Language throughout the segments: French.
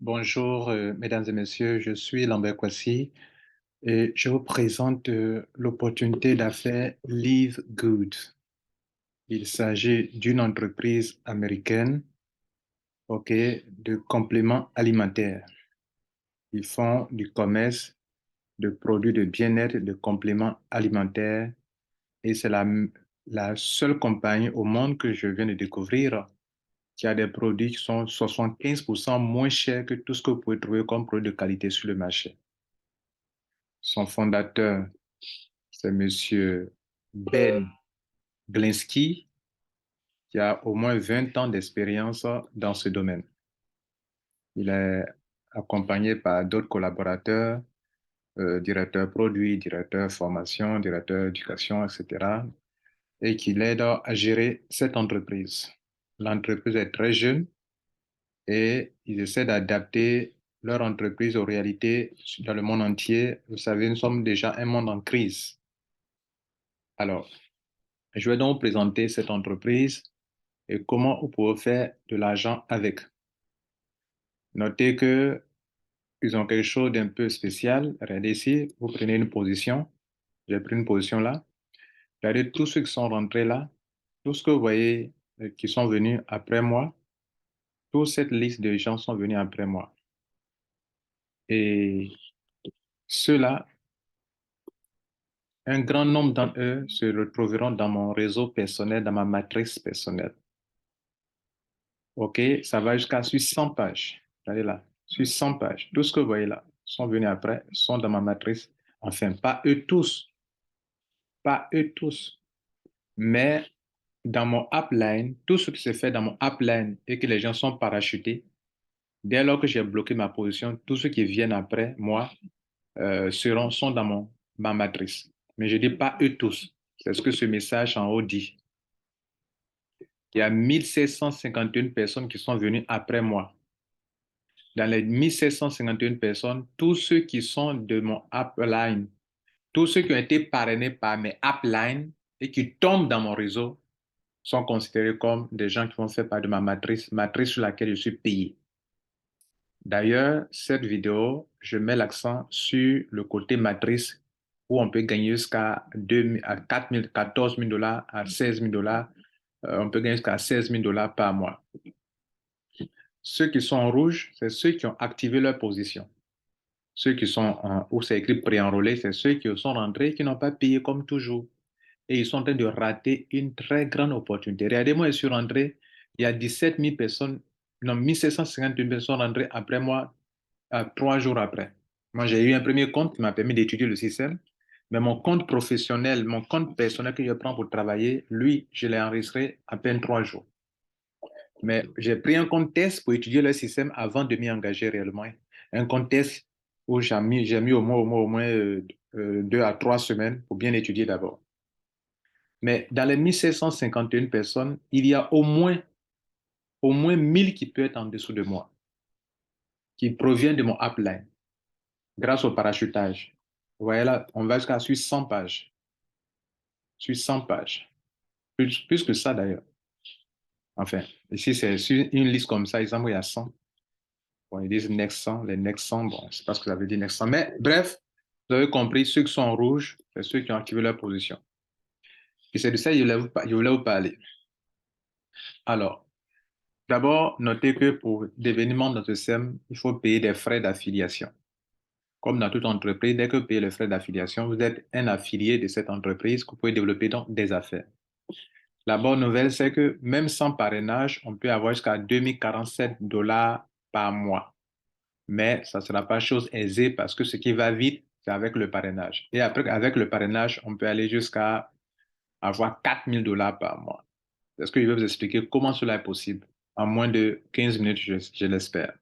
Bonjour, mesdames et messieurs, je suis Lambert Kwasi et je vous présente l'opportunité d'affaires Live Good. Il s'agit d'une entreprise américaine, ok, de compléments alimentaires. Ils font du commerce de produits de bien-être, de compléments alimentaires et c'est la seule compagnie au monde que je viens de découvrir qui a des produits qui sont 75% moins chers que tout ce que vous pouvez trouver comme produit de qualité sur le marché. Son fondateur, c'est Monsieur Ben Glinsky, qui a au moins 20 ans d'expérience dans ce domaine. Il est accompagné par d'autres collaborateurs, directeurs produits, directeurs formation, directeurs éducation, etc., et qui l'aident à gérer cette entreprise. L'entreprise est très jeune et ils essaient d'adapter leur entreprise aux réalités dans le monde entier. Vous savez, nous sommes déjà un monde en crise. Alors, je vais donc vous présenter cette entreprise et comment vous pouvez faire de l'argent avec. Notez que ils ont quelque chose d'un peu spécial. Regardez ici, vous prenez une position. J'ai pris une position là. Regardez tous ceux qui sont rentrés là, tous ce que vous voyez qui sont venus après moi, toute cette liste de gens sont venus après moi. Et ceux-là, un grand nombre d'entre eux se retrouveront dans mon réseau personnel, dans ma matrice personnelle. OK, ça va jusqu'à sur 100 pages. Regardez là, sur 100 pages. Tout ce que vous voyez là sont venus après, sont dans ma matrice. Enfin, pas eux tous, mais dans mon upline, tout ce qui se fait dans mon upline et que les gens sont parachutés, dès lors que j'ai bloqué ma position, tous ceux qui viennent après moi sont dans ma matrice. Mais je ne dis pas eux tous. C'est ce que ce message en haut dit. Il y a 1751 personnes qui sont venues après moi. Dans les 1751 personnes, tous ceux qui sont de mon upline, tous ceux qui ont été parrainés par mes uplines et qui tombent dans mon réseau sont considérés comme des gens qui vont faire partie de ma matrice sur laquelle je suis payé. D'ailleurs, cette vidéo, je mets l'accent sur le côté matrice où on peut gagner jusqu'à 4 000, 14 000 dollars, à 16 000 dollars. On peut gagner jusqu'à 16 000 dollars par mois. Ceux qui sont en rouge, c'est ceux qui ont activé leur position. Ceux qui sont où c'est écrit pré-enrôlés, c'est ceux qui sont rentrés et qui n'ont pas payé comme toujours. Et ils sont en train de rater une très grande opportunité. Regardez-moi, je suis rentré, il y a 17 000 personnes, non, 1751 personnes rentrées après moi, 3 jours après. Moi, j'ai eu un premier compte qui m'a permis d'étudier le système, mais mon compte professionnel, mon compte personnel que je prends pour travailler, lui, je l'ai enregistré à peine 3 jours. Mais j'ai pris un compte test pour étudier le système avant de m'y engager réellement. Un compte test où j'ai mis au moins 2 à 3 semaines pour bien étudier d'abord. Mais dans les 1751 personnes, il y a au moins 1000 qui peuvent être en dessous de moi, qui proviennent de mon upline, grâce au parachutage. Vous voyez là, on va jusqu'à sur 100 pages. Sur 100 pages. Plus que ça d'ailleurs. Enfin, ici, c'est sur une liste comme ça, exemple, il y a 100. Bon, ils disent next 100, les next 100, bon, je ne sais pas ce que ça veut dire next 100. Mais bref, vous avez compris, ceux qui sont en rouge, c'est ceux qui ont activé leur position. Et c'est de ça que je voulais vous parler. Alors, d'abord, notez que pour devenir membre de ce SEM, il faut payer des frais d'affiliation. Comme dans toute entreprise, dès que vous payez les frais d'affiliation, vous êtes un affilié de cette entreprise que vous pouvez développer donc des affaires. La bonne nouvelle, c'est que même sans parrainage, on peut avoir jusqu'à 2047 dollars par mois. Mais ça ne sera pas chose aisée parce que ce qui va vite, c'est avec le parrainage. Et après, avec le parrainage, on peut aller jusqu'à avoir 4000 dollars par mois. Est-ce que je vais vous expliquer comment cela est possible en moins de 15 minutes, je l'espère.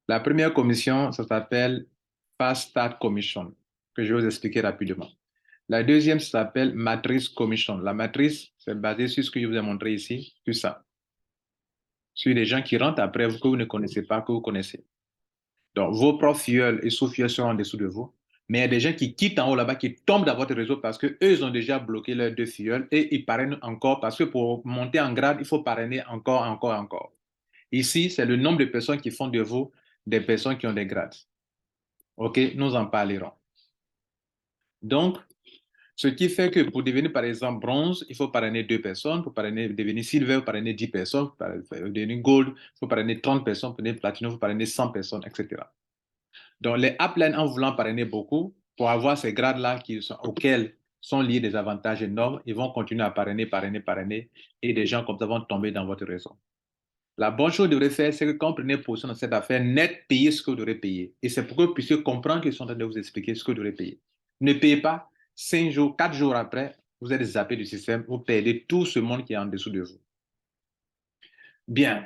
La première commission, ça s'appelle Fast Start Commission, que je vais vous expliquer rapidement. La deuxième, ça s'appelle Matrice Commission. La matrice, c'est basé sur ce que je vous ai montré ici, sur ça. Sur les gens qui rentrent après vous, que vous ne connaissez pas, que vous connaissez. Donc, vos propres filleuls et sous-filleuls sont en dessous de vous. Mais il y a des gens qui quittent en haut là-bas, qui tombent dans votre réseau parce qu'eux, ils ont déjà bloqué leurs 2 filleuls et ils parrainent encore parce que pour monter en grade, il faut parrainer encore, encore, encore. Ici, c'est le nombre de personnes qui font de vous des personnes qui ont des grades. OK, nous en parlerons. Donc, ce qui fait que pour devenir, par exemple, bronze, il faut parrainer 2 personnes. Pour devenir silver, il faut parrainer 10 personnes. Pour devenir gold, il faut parrainer 30 personnes. Pour devenir platinum, il faut parrainer 100 personnes, etc. Donc, les uplines, en voulant parrainer beaucoup, pour avoir ces grades-là auxquels sont liés des avantages énormes, ils vont continuer à parrainer, parrainer, parrainer, et des gens comme ça vont tomber dans votre réseau. La bonne chose que vous devrez faire, c'est que quand vous prenez position dans cette affaire, net, payez ce que vous devrez payer. Et c'est pour que vous puissiez comprendre qu'ils sont en train de vous expliquer ce que vous devrez payer. Ne payez pas 5 jours, 4 jours après, vous êtes zappé du système, vous perdez tout ce monde qui est en dessous de vous. Bien.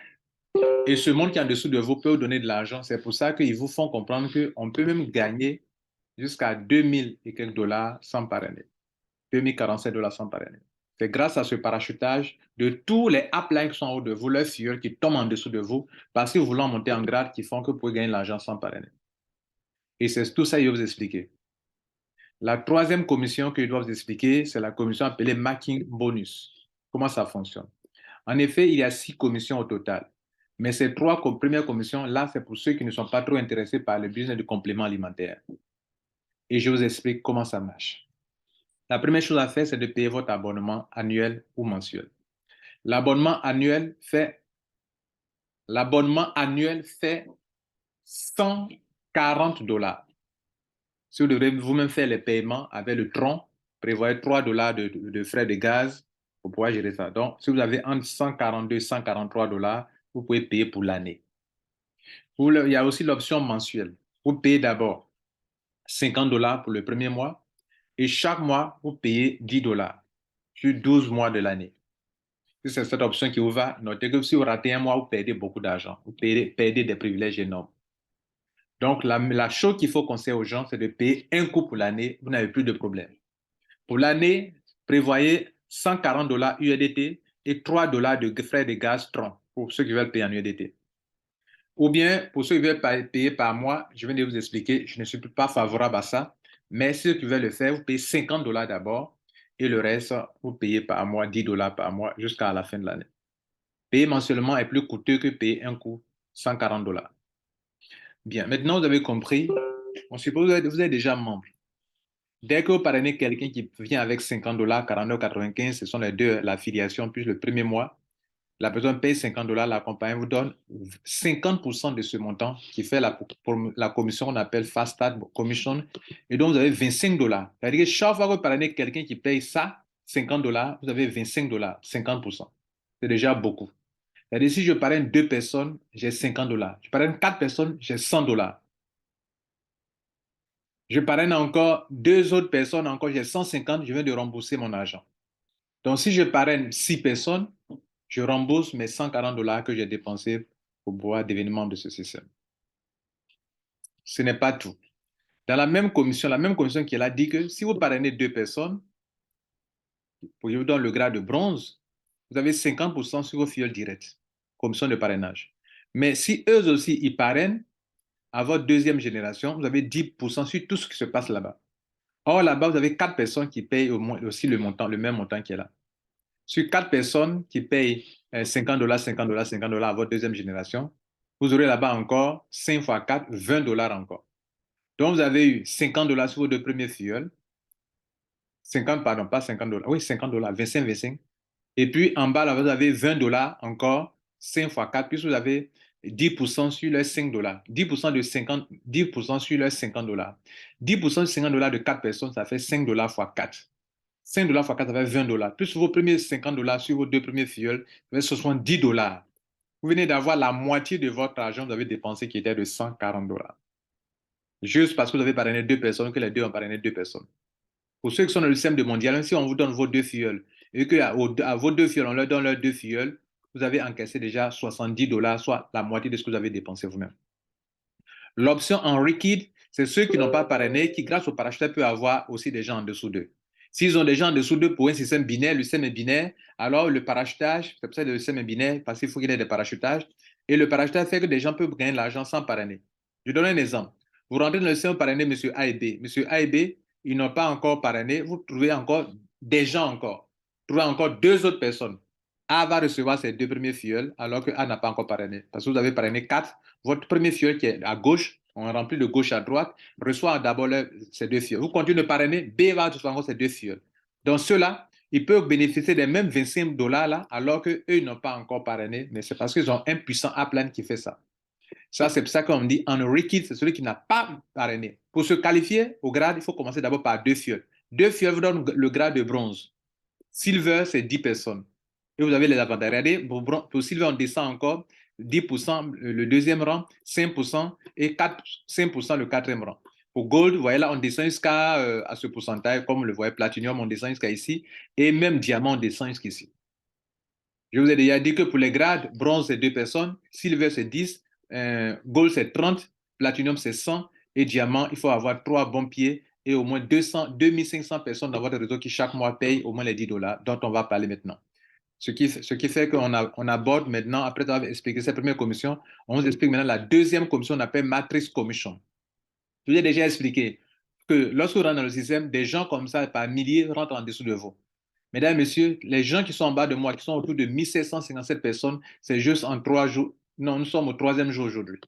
Et ce monde qui est en dessous de vous peut vous donner de l'argent. C'est pour ça qu'ils vous font comprendre qu'on peut même gagner jusqu'à 2000 et quelques dollars sans parrainer. 2047 $ sans parrainer. C'est grâce à ce parachutage de tous les uplines qui sont en haut de vous, leurs filleuls qui tombent en dessous de vous, parce qu'ils voulaient monter en grade, qui font que vous pouvez gagner l'argent sans parrainer. Et c'est tout ça que je vais vous expliquer. La troisième commission que je dois vous expliquer, c'est la commission appelée Marking Bonus. Comment ça fonctionne? En effet, il y a 6 commissions au total. Mais ces 3 premières commissions-là, c'est pour ceux qui ne sont pas trop intéressés par le business de compléments alimentaires. Et je vous explique comment ça marche. La première chose à faire, c'est de payer votre abonnement annuel ou mensuel. L'abonnement annuel fait 140 $. Si vous devrez vous-même faire les paiements avec le tronc, prévoyez 3 $ de frais de gaz pour pouvoir gérer ça. Donc, si vous avez entre 142 et 143 $, vous pouvez payer pour l'année. Il y a aussi l'option mensuelle. Vous payez d'abord 50 $ pour le premier mois et chaque mois, vous payez 10 $ sur 12 mois de l'année. Si c'est cette option qui vous va, notez que si vous ratez un mois, vous perdez beaucoup d'argent. Vous perdez des privilèges énormes. Donc, la chose qu'il faut conseiller aux gens, c'est de payer un coup pour l'année. Vous n'avez plus de problème. Pour l'année, prévoyez 140 $ USDT et 3 $ de frais de gaz tronc pour ceux qui veulent payer en USDT. Ou bien, pour ceux qui veulent payer par mois, je viens de vous expliquer, je ne suis pas favorable à ça. Mais ceux qui veulent le faire, vous payez 50 $ d'abord et le reste, vous payez par mois 10 $ par mois jusqu'à la fin de l'année. Payer mensuellement est plus coûteux que payer un coup 140 $. Bien, maintenant vous avez compris. On suppose que vous êtes déjà membre. Dès que vous parrainez quelqu'un qui vient avec 50 $, 49,95 $, ce sont les deux, l'affiliation, puis le premier mois, la personne paye 50 $, la compagnie vous donne 50% de ce montant qui fait la commission qu'on appelle Fast Start Commission, et donc vous avez 25 $. C'est-à-dire que chaque fois que vous parrainez quelqu'un qui paye ça, 50 $, vous avez 25 $, 50%. C'est déjà beaucoup. C'est-à-dire, si je parraine 2 personnes, j'ai 50 $. Je parraine 4 personnes, j'ai 100 $. Je parraine encore 2 autres personnes, encore j'ai 150, je viens de rembourser mon argent. Donc, si je parraine 6 personnes, je rembourse mes 140 $ que j'ai dépensés pour pouvoir devenir membre de ce système. Ce n'est pas tout. Dans la même commission qui est là dit que si vous parrainez 2 personnes, pour que je vous donne le grade de bronze, vous avez 50% sur vos filleuls directs, commission de parrainage. Mais si eux aussi, ils parrainent, à votre deuxième génération, vous avez 10% sur tout ce qui se passe là-bas. Or, là-bas, vous avez 4 personnes qui payent aussi le même montant qui est là. Sur 4 personnes qui payent 50 $, 50 $, 50 $ à votre deuxième génération, vous aurez là-bas encore 5 fois 4, 20 $ encore. Donc, vous avez eu 50 $ sur vos 2 premiers filleuls. 50, pardon, pas 50 $. Oui, 50 $, 25, 25. Et puis, en bas, là, vous avez 20 $ encore, 5 fois 4, puis vous avez 10% sur les 5 $. 10% de 50, 10% sur les 50 $. 10% de 50 $ de 4 personnes, ça fait 5 $ fois 4. 5 $ fois 4, ça fait 20 $. Plus vos premiers 50 $ sur vos 2 premiers filleuls, ça fait 70 $. Vous venez d'avoir la moitié de votre argent que vous avez dépensé qui était de 140 $. Juste parce que vous avez parrainé 2 personnes, que les deux ont parrainé 2 personnes. Pour ceux qui sont dans le système de mondial, si on vous donne vos 2 filleuls et qu'à vos 2 filleuls, on leur donne leurs 2 filleuls, vous avez encaissé déjà 70 $, soit la moitié de ce que vous avez dépensé vous-même. L'option Henry Kid, c'est ceux qui n'ont pas parrainé, qui grâce au parachutage peuvent avoir aussi des gens en dessous d'eux. S'ils ont des gens en dessous d'eux pour un système binaire, le système est binaire, alors le parachutage, c'est pour ça que le système est binaire, parce qu'il faut qu'il y ait des parachutages, et le parachutage fait que des gens peuvent gagner de l'argent sans parrainer. Je donne un exemple. Vous rentrez dans le système parrainé M. A et B. M. A et B, ils n'ont pas encore parrainé, vous trouvez encore des gens encore. Vous trouvez encore 2 autres personnes. A va recevoir ses deux premiers filleuls alors que A n'a pas encore parrainé. Parce que vous avez parrainé 4. Votre premier filleul qui est à gauche, on remplit de gauche à droite, reçoit d'abord ses deux filleuls. Vous continuez de parrainer, B va recevoir encore ses deux filleuls. Donc ceux-là, ils peuvent bénéficier des mêmes 25 dollars là alors qu'eux, ils n'ont pas encore parrainé, mais c'est parce qu'ils ont un puissant upline qui fait ça. Ça, c'est pour ça qu'on dit unrated, c'est celui qui n'a pas parrainé. Pour se qualifier au grade, il faut commencer d'abord par deux filleuls. Deux filleuls vous donnent le grade de bronze. Silver, c'est 10 personnes. Et vous avez les avantages. Regardez, pour Silver, on descend encore 10% le deuxième rang, 5% et 5% le quatrième rang. Pour Gold, vous voyez là, on descend jusqu'à à ce pourcentage, comme le voyez Platinum, on descend jusqu'à ici, et même Diamant, on descend jusqu'ici. Je vous ai déjà dit que pour les grades, bronze, c'est 2 personnes, silver, c'est 10, gold, c'est 30, platinum, c'est 100, et diamant, il faut avoir 3 bons pieds et au moins 200, 2500 personnes dans votre réseau qui chaque mois payent au moins les 10 dollars dont on va parler maintenant. Ce qui fait qu'on aborde maintenant, après avoir expliqué cette première commission, on vous explique maintenant la deuxième commission, on appelle Matrix Commission. Je vous ai déjà expliqué que lorsque vous rentrez dans le système, des gens comme ça, par milliers, rentrent en dessous de vous. Mesdames, Messieurs, les gens qui sont en bas de moi, qui sont autour de 1757 personnes, c'est juste en 3 jours. Non, nous sommes au troisième jour aujourd'hui.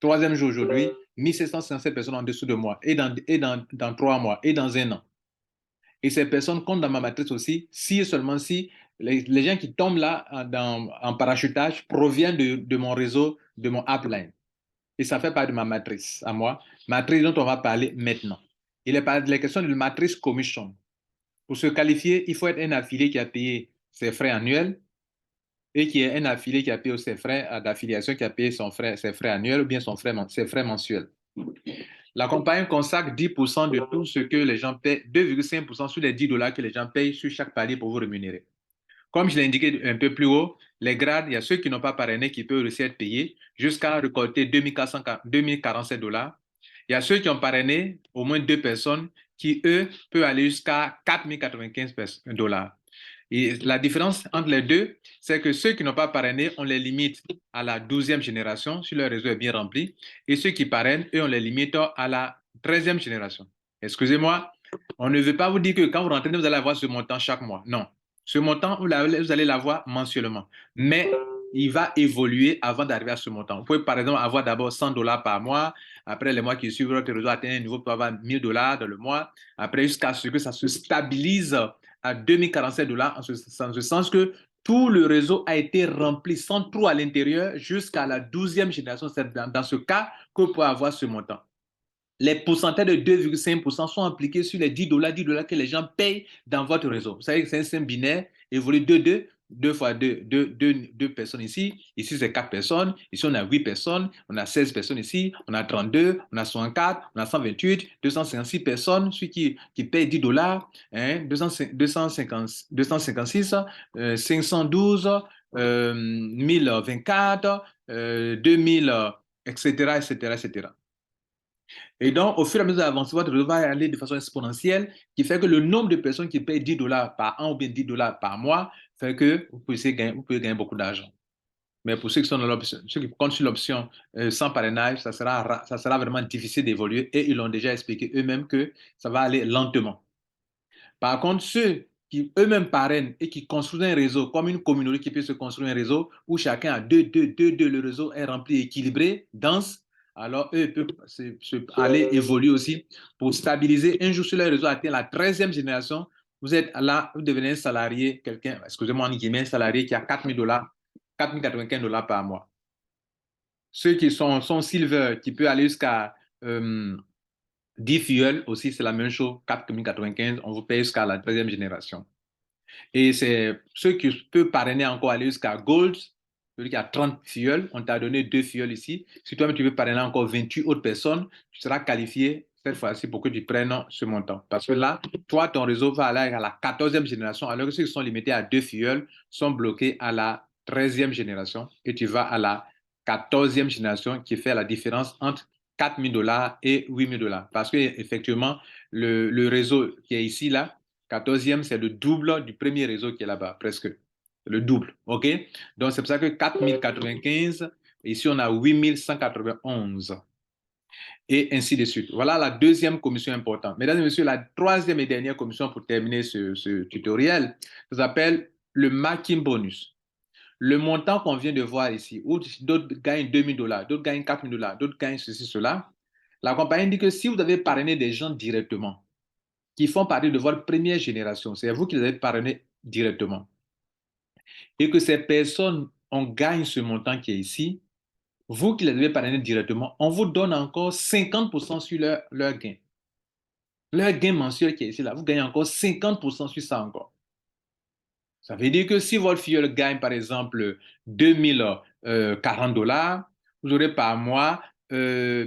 Troisième jour aujourd'hui, 1757 personnes en dessous de moi, et dans 3 mois, et dans un an. Et ces personnes comptent dans ma matrice aussi, si et seulement si les gens qui tombent là en parachutage proviennent de mon réseau, de mon upline. Et ça fait partie de ma matrice à moi, matrice dont on va parler maintenant. Il est question de matrice commission. Pour se qualifier, il faut être un affilié qui a payé ses frais annuels et qui est un affilié qui a payé ses frais d'affiliation, qui a payé ses frais annuels ou bien ses frais mensuels. La compagnie consacre 10% de tout ce que les gens paient, 2,5% sur les 10 dollars que les gens payent sur chaque palier pour vous rémunérer. Comme je l'ai indiqué un peu plus haut, les grades, il y a ceux qui n'ont pas parrainé qui peuvent aussi être payés jusqu'à récolter 2047 dollars. Il y a ceux qui ont parrainé au moins 2 personnes qui, eux, peuvent aller jusqu'à 4095 dollars. Et la différence entre les deux, c'est que ceux qui n'ont pas parrainé, on les limite à la 12e génération, si leur réseau est bien rempli, et ceux qui parrainent, eux, on les limite à la 13e génération. Excusez-moi, on ne veut pas vous dire que quand vous rentrez, vous allez avoir ce montant chaque mois. Non. Ce montant, vous allez l'avoir mensuellement. Mais il va évoluer avant d'arriver à ce montant. Vous pouvez, par exemple, avoir d'abord 100 dollars par mois. Après, les mois qui suivent, votre réseau atteint un niveau pour avoir 1000 dollars dans le mois. Après, jusqu'à ce que ça se stabilise à 2047 dollars, en ce sens que tout le réseau a été rempli sans trou à l'intérieur jusqu'à la 12e génération. C'est dans ce cas que vous pouvez avoir ce montant. Les pourcentages de 2,5% sont appliqués sur les 10 dollars que les gens payent dans votre réseau. Vous savez que c'est un système binaire, évolue 2, 2 fois 2, 2 personnes ici. Ici, c'est 4 personnes. Ici, on a 8 personnes. On a 16 personnes ici. On a 32. On a 64. On a 128. 256 personnes. Celui qui paye 10 dollars. Hein, 256. 512. 1024. 2000, etc., etc., etc. Et donc, au fur et à mesure d'avancer, votre réseau va aller de façon exponentielle, qui fait que le nombre de personnes qui payent 10 dollars par an ou bien 10 dollars par mois fait que vous pouvez gagner beaucoup d'argent. Mais pour ceux qui sont dans l'option, ceux qui comptent sur l'option sans parrainage, ça sera vraiment difficile d'évoluer et ils l'ont déjà expliqué eux-mêmes que ça va aller lentement. Par contre, ceux qui eux-mêmes parrainent et qui construisent un réseau comme une communauté qui peut se construire un réseau où chacun a deux, le réseau est rempli, équilibré, dense, alors eux peuvent aller évoluer aussi pour stabiliser. Un jour, sur le réseau atteint la 13e génération, vous êtes là, vous devenez un salarié, quelqu'un, excusez-moi, un salarié qui a 4000 dollars, 4095 dollars par mois. Ceux qui sont silver, qui peuvent aller jusqu'à 10 fuels aussi, c'est la même chose, 4095, on vous paye jusqu'à la 13e génération. Et c'est ceux qui peuvent parrainer encore aller jusqu'à Gold, celui qui a 30 fuels, on t'a donné 2 fuels ici. Si toi-même tu veux parrainer encore 28 autres personnes, tu seras qualifié cette fois-ci pour que tu prennes ce montant. Parce que là, toi, ton réseau va aller à la 14e génération, alors que ceux qui sont limités à 2 fuels sont bloqués à la 13e génération et tu vas à la 14e génération qui fait la différence entre 4000 dollars et 8000 dollars. Parce qu'effectivement, le réseau qui est ici, là, 14e, c'est le double du premier réseau qui est là-bas, presque. Le double, OK? Donc, c'est pour ça que 4095, ici, on a 8191. Et ainsi de suite. Voilà la deuxième commission importante. Mesdames et messieurs, la troisième et dernière commission pour terminer ce tutoriel, ça s'appelle le marketing bonus, le montant qu'on vient de voir ici, où d'autres gagnent 2 000 $, d'autres gagnent 4 000 $, d'autres gagnent ceci, cela, la compagnie dit que si vous avez parrainé des gens directement, qui font partie de votre première génération, c'est vous qui les avez parrainés directement, et que ces personnes, on gagne ce montant qui est ici, vous qui les avez parrainés directement, on vous donne encore 50% sur leur gain. Leur gain mensuel qui est ici, là, vous gagnez encore 50% sur ça encore. Ça veut dire que si votre filleul gagne, par exemple, 2 040 $, vous aurez par mois 1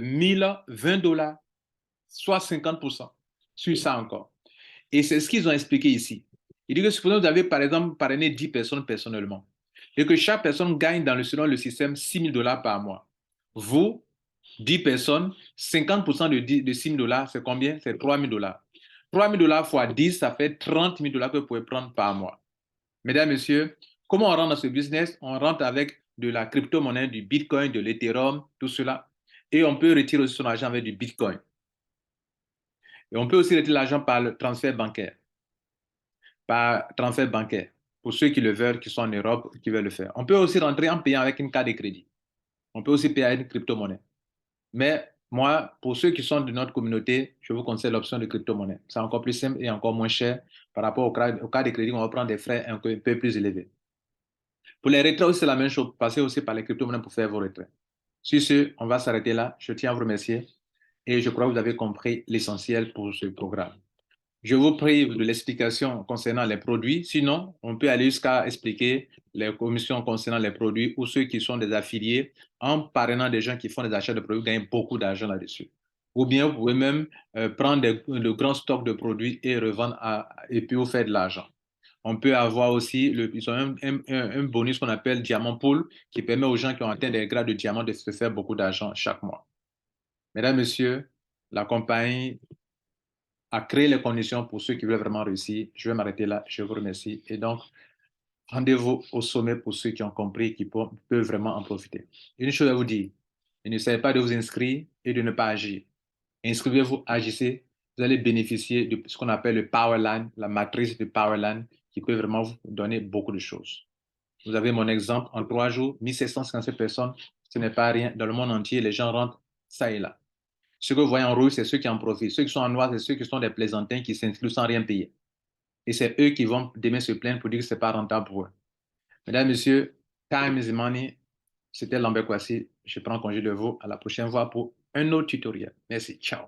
020 $, soit 50% sur ça encore. Et c'est ce qu'ils ont expliqué ici. Il dit que supposons que vous avez, par exemple, parrainé 10 personnes personnellement, et que chaque personne gagne selon le système 6 000 $ par mois. Vous, 10 personnes, 50% de 6 000 $, c'est combien? C'est 3 000 $. 3 000 $ fois 10, ça fait 30 000 $ que vous pouvez prendre par mois. Mesdames, Messieurs, comment on rentre dans ce business? On rentre avec de la crypto-monnaie, du Bitcoin, de l'Ethereum, tout cela. Et on peut retirer aussi son argent avec du Bitcoin. Et on peut aussi retirer l'argent par le transfert bancaire. Par transfert bancaire. Pour ceux qui le veulent, qui sont en Europe, qui veulent le faire. On peut aussi rentrer en payant avec une carte de crédit. On peut aussi payer avec une crypto-monnaie. Mais moi, pour ceux qui sont de notre communauté, je vous conseille l'option de crypto-monnaie. C'est encore plus simple et encore moins cher par rapport au cas de crédit, on va prendre des frais un peu plus élevés. Pour les retraits aussi, c'est la même chose. Passez aussi par les crypto-monnaies pour faire vos retraits. Sur ce, on va s'arrêter là. Je tiens à vous remercier et je crois que vous avez compris l'essentiel pour ce programme. Je vous prie de l'explication concernant les produits. Sinon, on peut aller jusqu'à expliquer les commissions concernant les produits ou ceux qui sont des affiliés en parrainant des gens qui font des achats de produits, gagnent beaucoup d'argent là-dessus. Ou bien vous pouvez même prendre de grands stocks de produits et revendre et puis vous faire de l'argent. On peut avoir aussi ils ont un bonus qu'on appelle Diamant Pool qui permet aux gens qui ont atteint des grades de diamant de se faire beaucoup d'argent chaque mois. Mesdames, Messieurs, la compagnie a créé les conditions pour ceux qui veulent vraiment réussir. Je vais m'arrêter là. Je vous remercie. Et donc, rendez-vous au sommet pour ceux qui ont compris, qui peuvent vraiment en profiter. Une chose à vous dire, n'essayez pas de vous inscrire et de ne pas agir. Inscrivez-vous, agissez, vous allez bénéficier de ce qu'on appelle le Powerline, la matrice de Powerline, qui peut vraiment vous donner beaucoup de choses. Vous avez mon exemple, en 3 jours, 1757 personnes, ce n'est pas rien. Dans le monde entier, les gens rentrent ça et là. Ceux que vous voyez en rouge, c'est ceux qui en profitent. Ceux qui sont en noir, c'est ceux qui sont des plaisantins qui s'inscrivent sans rien payer. Et c'est eux qui vont demain se plaindre pour dire que ce n'est pas rentable pour eux. Mesdames, Messieurs, time is money. C'était Lambert Kwasi. Je prends congé de vous. À la prochaine fois pour un autre tutoriel. Merci. Ciao.